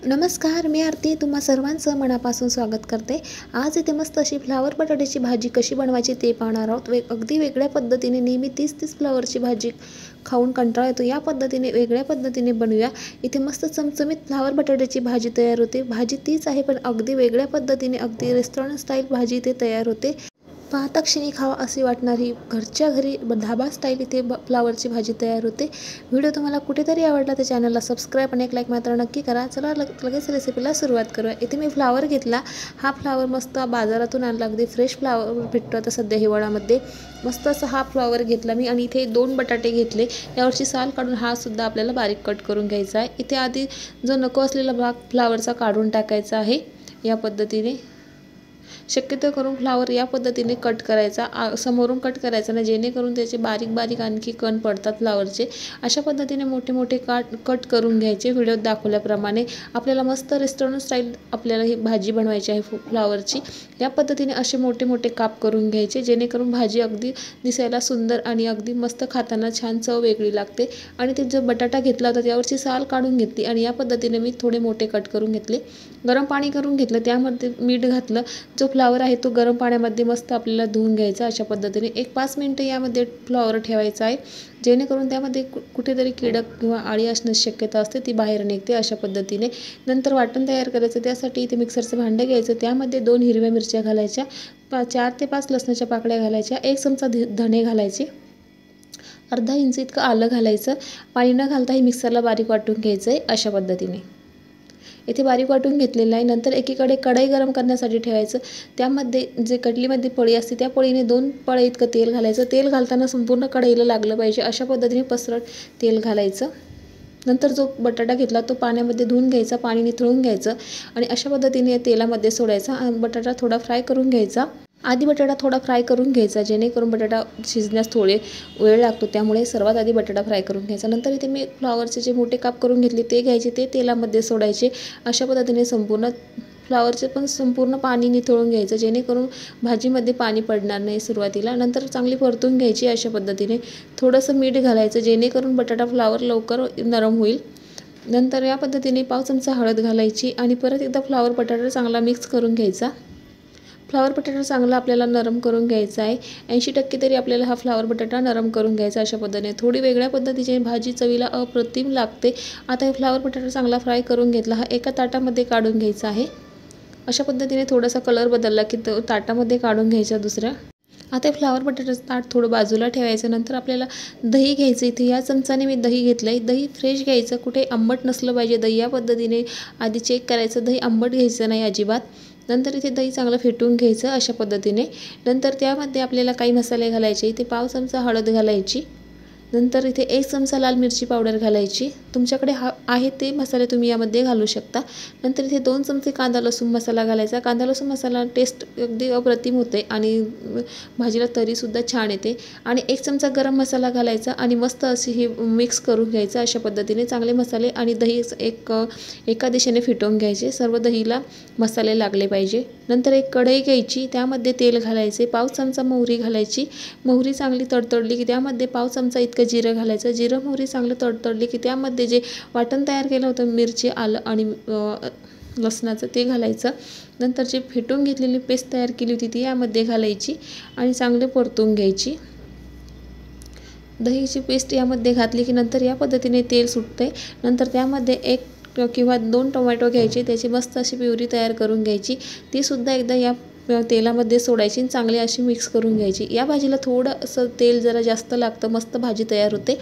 नमस्कार, मी आरती तुम्हा सर्वांचं मनापासून स्वागत करते। आज इथे मस्त अशी फ्लावर बटाट्याची भाजी कशी बनवायची ते पाहणार आहोत। अगदी वेगळ्या पद्धतीने, नेहमी तीच फ्लावरची भाजी खाऊन कंटाळा येतो, या पद्धतीने वेगळ्या पद्धतीने बनवूया। इथे मस्त चमचमीत फ्लावर बटाट्याची भाजी तयार होते। भाजी तीच आहे पण अगदी वेगळ्या पद्धतीने, अगदी रेस्टॉरंट स्टाईल भाजी इथे तयार होते। पाहता क्षणी खावा अशी वाटणारी घरच्या घरी धाबा स्टाईल इथे फ्लावरची भाजी तयार होते। व्हिडिओ तुम्हाला कुठेतरी आवडला तर चॅनलला सबस्क्राईब आणि एक लाईक मात्र नक्की करा। चला लगेच रेसिपीला सुरुवात करूया। इथे मी फ्लावर घेतला। हा फ्लावर मस्त बाजारातून आणला, अगदी फ्रेश फ्लावर भेटतो आता सध्या हिवाळ्यामध्ये। मस्त असा हा फ्लावर घेतला मी आणि इथे 2 बटाटे घेतले। यावरची साल काढून हा सुद्धा आपल्याला बारीक कट करून घ्यायचा आहे। इथे आधी जो नको असलेला भाग फ्लावरचा काढून टाकायचा आहे। या पद्धतीने शक्यतो करून फ्लावर या पद्धतीने कट करायचा, समोरून कट करायचा ना, जेणेकरून त्याचे बारीक बारीक आणखी कण पडतात फ्लावरचे। अशा पद्धतीने मोठे मोठे कट करून घ्यायचे व्हिडिओत दाखवल्याप्रमाणे। आपल्याला मस्त रेस्टॉरंट स्टाईल आपल्याला ही भाजी बनवायची आहे फ्लावरची। या पद्धतीने असे मोठे मोठे काप करून घ्यायचे, जेणेकरून भाजी अगदी दिसायला सुंदर आणि अगदी मस्त खाताना छान चव वेगळी लागते। आणि ते जो बटाटा घेतला होता त्यावरची साल काढून घेतली आणि या पद्धतीने मी थोडे मोठे कट करून घेतले। गरम पाणी करून घेतलं, त्यामध्ये मीठ घातलं। जो फ्लावर आहे तो गरम पाण्यामध्ये मस्त आपल्याला धुवून घ्यायचा। अशा पद्धतीने 1-5 मिनिटं यामध्ये फ्लावर ठेवायचा आहे, जेणेकरून त्यामध्ये कुठेतरी कीडक किंवा आळी असण्याची शक्यता असते, ती बाहेर निघते। अशा पद्धतीने नंतर वाटण तयार करायचं। त्यासाठी इथे मिक्सरचं भांडं घ्यायचं, त्यामध्ये 2 हिरव्या मिरच्या घालायच्या, 4 ते 5 लसणाच्या पाकळ्या घालायच्या, 1 चमचा धणे घालायचे, अर्धा इंच इतकं आलं घालायचं। पाणी न घालता हे मिक्सरला बारीक वाटून घ्यायचं आहे। अशा पद्धतीने इथे बारीक वाटून घेतलेलं आहे। नंतर एकीकडे कढई गरम करण्यासाठी ठेवायचं। त्यामध्ये जे कढईमध्ये पळी असते त्या पळीने 2 पळे इतकं तेल घालायचं। तेल घालताना संपूर्ण कढईला लागलं पाहिजे, अशा पद्धतीने पसरट तेल घालायचं। नंतर जो बटाटा घेतला तो पाण्यामध्ये धुवून घ्यायचा, पाणी निथळून घ्यायचं आणि अशा पद्धतीने तेलामध्ये सोडायचा। बटाटा थोडा फ्राय करून घ्यायचा। आधी बटाटा थोडा फ्राय करून घ्यायचा, जेणेकरून बटाटा शिजण्यास थोडे वेळ लागतो, त्यामुळे सर्वात आधी बटाटा फ्राय करून घ्यायचा। नंतर इथे मी फ्लावरचे जे मोठे काप करून घेतले ते घ्यायचे, ते तेलामध्ये सोडायचे। अशा पद्धतीने फ्लावरचे पण संपूर्ण पाणी निथळून घ्यायचं, जेणेकरून भाजीमध्ये पाणी पडणार नाही सुरुवातीला। नंतर चांगली परतून घ्यायची। अशा पद्धतीने थोडंसं मीठ घालायचं, जेणेकरून बटाटा फ्लावर लवकर नरम होईल। नंतर या पद्धतीने 1/2 चमचा हळद घालायची आणि परत एकदा फ्लावर बटाटा चांगला मिक्स करून घ्यायचा। फ्लावर बटाटा चांगला आपल्याला नरम करून घ्यायचा आहे। 80% तरी आपल्याला हा फ्लावर बटाटा नरम करून घ्यायचा। अशा पद्धतीने थोडी वेगळ्या पद्धतीची भाजी चवीला अप्रतिम लागते। आता हे फ्लावर बटाटा चांगला फ्राय करून घेतला, हा एका ताटामध्ये काढून घ्यायचा आहे। अशा पद्धतीने थोडासा कलर बदलला की तो ताटामध्ये काढून घ्यायचा दुसऱ्या। आता फ्लावर बटाट्याचं ताट थोडं बाजूला ठेवायचं। नंतर आपल्याला दही घ्यायचं। इथे या चमचाने मी दही घेतलं आहे। दही फ्रेश घ्यायचं, कुठे आंबट नसलं पाहिजे दही। या पद्धतीने आधी चेक करायचं, दही आंबट घ्यायचं नाही अजिबात। नंतर इथे दही चांगलं फेटून घ्यायचं अशा पद्धतीने। नंतर त्यामध्ये आपल्याला काही मसाले घालायचे। इथे 1/2 चमचा हळद घालायची। नंतर इथे 1 चमचा लाल मिरची पावडर घालायची। तुमच्याकडे आहे ते मसाले तुम्ही यामध्ये घालू शकता। नंतर इथे 2 चमचे कांदा लसूण मसाला घालायचा। कांदा लसूण मसाला टेस्ट अगदी अप्रतिम होते आणि भाजीला तरीसुद्धा छान येते। आणि 1 चमचा गरम मसाला घालायचा आणि मस्त अशी ही मिक्स करून घ्यायचं। अशा पद्धतीने चांगले मसाले आणि दही एका दिशेने फिटवून घ्यायचे, सर्व दहीला मसाले लागले पाहिजे। नंतर एक कढई घ्यायची, त्यामध्ये तेल घालायचे, 1/2 चमचा मोहरी घालायची। मोहरी चांगली तडतडली की त्यामध्ये 1/2 चमचा इतकं जिरं घालायचं। जिरं मोहरी चांगलं तडतडली की त्यामध्ये जे वाटण तयार केलं होतं मिरची, आलं आणि लसणाचं ते घालायचं। नंतर जे फेटून घेतलेली पेस्ट तयार केली होती ती यामध्ये घालायची आणि चांगले परतून घ्यायची। दहीची पेस्ट यामध्ये घातली की नंतर या पद्धतीने तेल सुटते। नंतर त्यामध्ये 1 किंवा 2 टोमॅटो घ्यायचे, त्याची मस्त अशी प्युरी तयार करून घ्यायची। ती सुद्धा एकदा या तेलामध्ये सोडायची आणि चांगली अशी मिक्स करून घ्यायची। या भाजीला थोडं असं तेल जरा जास्त लागतं, मस्त भाजी तयार होते।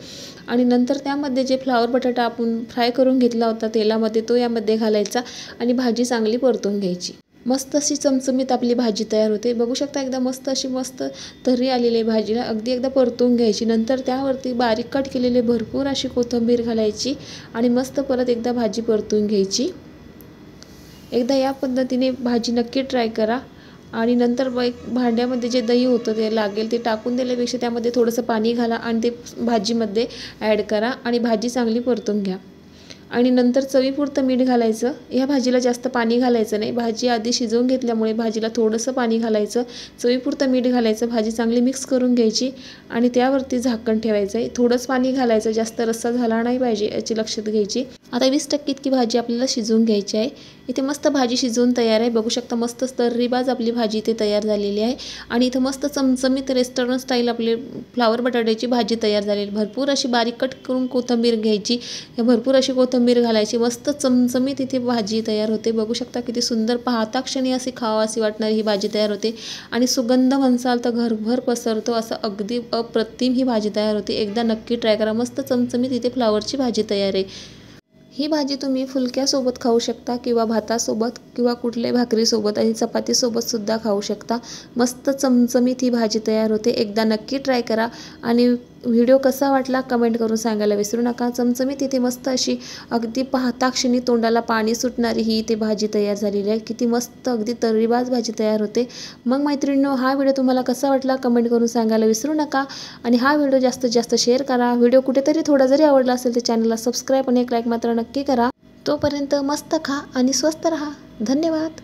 आणि नंतर त्यामध्ये जे फ्लावर बटाटा आपण फ्राय करून घेतला होता तेलामध्ये तो यामध्ये घालायचा आणि भाजी चांगली परतून घ्यायची। मस्त अशी चमचमीत आपली भाजी तयार होते। बघू शकता एकदा मस्त अशी तर्री आलेली आहे भाजीला, अगदी एकदा परतून घ्यायची। नंतर त्यावरती बारीक कट केलेली भरपूर अशी कोथिंबीर घालायची आणि मस्त परत एकदा भाजी परतून घ्यायची। एकदा या पद्धतीने भाजी नक्की ट्राय करा। आणि नंतर एक भांड्यामध्ये जे दही होतं ते लागेल ते टाकून दिल्यापेक्षा त्यामध्ये थोडंसं पाणी घाला आणि ते भाजीमध्ये ॲड करा आणि भाजी चांगली परतून घ्या। आणि नंतर चवीपुरतं मीठ घालायचं। ह्या भाजीला जास्त पाणी घालायचं नाही, भाजी आधी शिजवून घेतल्यामुळे भाजीला थोडंसं पाणी घालायचं, चवीपुरतं मीठ घालायचं, भाजी चांगली मिक्स करून घ्यायची आणि त्यावरती झाकण ठेवायचं आहे। थोडंच पाणी घालायचं, जास्त रस्सा झाला नाही पाहिजे याची लक्षात घ्यायची। आता 20% इतकी भाजी आपल्याला शिजवून घ्यायची आहे। इथे मस्त भाजी शिजवून तयार आहे, बघू शकता मस्त तर्रीबाज आपली भाजी इथे तयार झालेली आहे। आणि इथं मस्त चमचमीत रेस्टॉरंट स्टाईल आपली फ्लावर बटाट्याची भाजी तयार झालेली। भरपूर अशी बारीक कट करून कोथिंबीर घ्यायची, भरपूर अशी कोथिंबीर घालायची, मस्त चमचमीत इथे भाजी तयार होते। बघू शकता किती सुंदर, पाहता क्षणी अशी खावासी वाटणारी ही भाजी तयार होते आणि सुगंध म्हणसाल तर घरभर पसरतो, असं अगदी अप्रतिम ही भाजी तयार होते। एकदा नक्की ट्राय करा, मस्त चमचमीत इथे फ्लावरची भाजी तयार आहे। ही भाजी तुम्ही फुलक्यासोबत खाऊ शकता किंवा भातासोबत किंवा कुठल्याही भाकरीसोबत आणि चपातीसोबत सुद्धा खाऊ शकता। मस्त चमचमीत ही भाजी तयार होते, एकदा नक्की ट्राय करा आणि व्हिडिओ कसा वाटला कमेंट करून सांगायला विसरू नका। चमचमीत इथे मस्त अशी अगदी पाहता क्षणी तोंडाला पाणी सुटणारी ही इथे भाजी तयार झालेली आहे। किती मस्त अगदी तर्रीबाज भाजी तयार होते। मग मैत्रिणींनो, हा व्हिडिओ तुम्हाला कसा वाटला कमेंट करून सांगायला विसरू नका आणि हा व्हिडिओ जास्तीत जास्त शेअर करा। व्हिडिओ कुठेतरी थोडा जरी आवडला असेल तर चॅनलला सबस्क्राईब आणि एक लाईक मात्र नक्की करा। तोपर्यंत मस्त खा आणि स्वस्त रहा। धन्यवाद।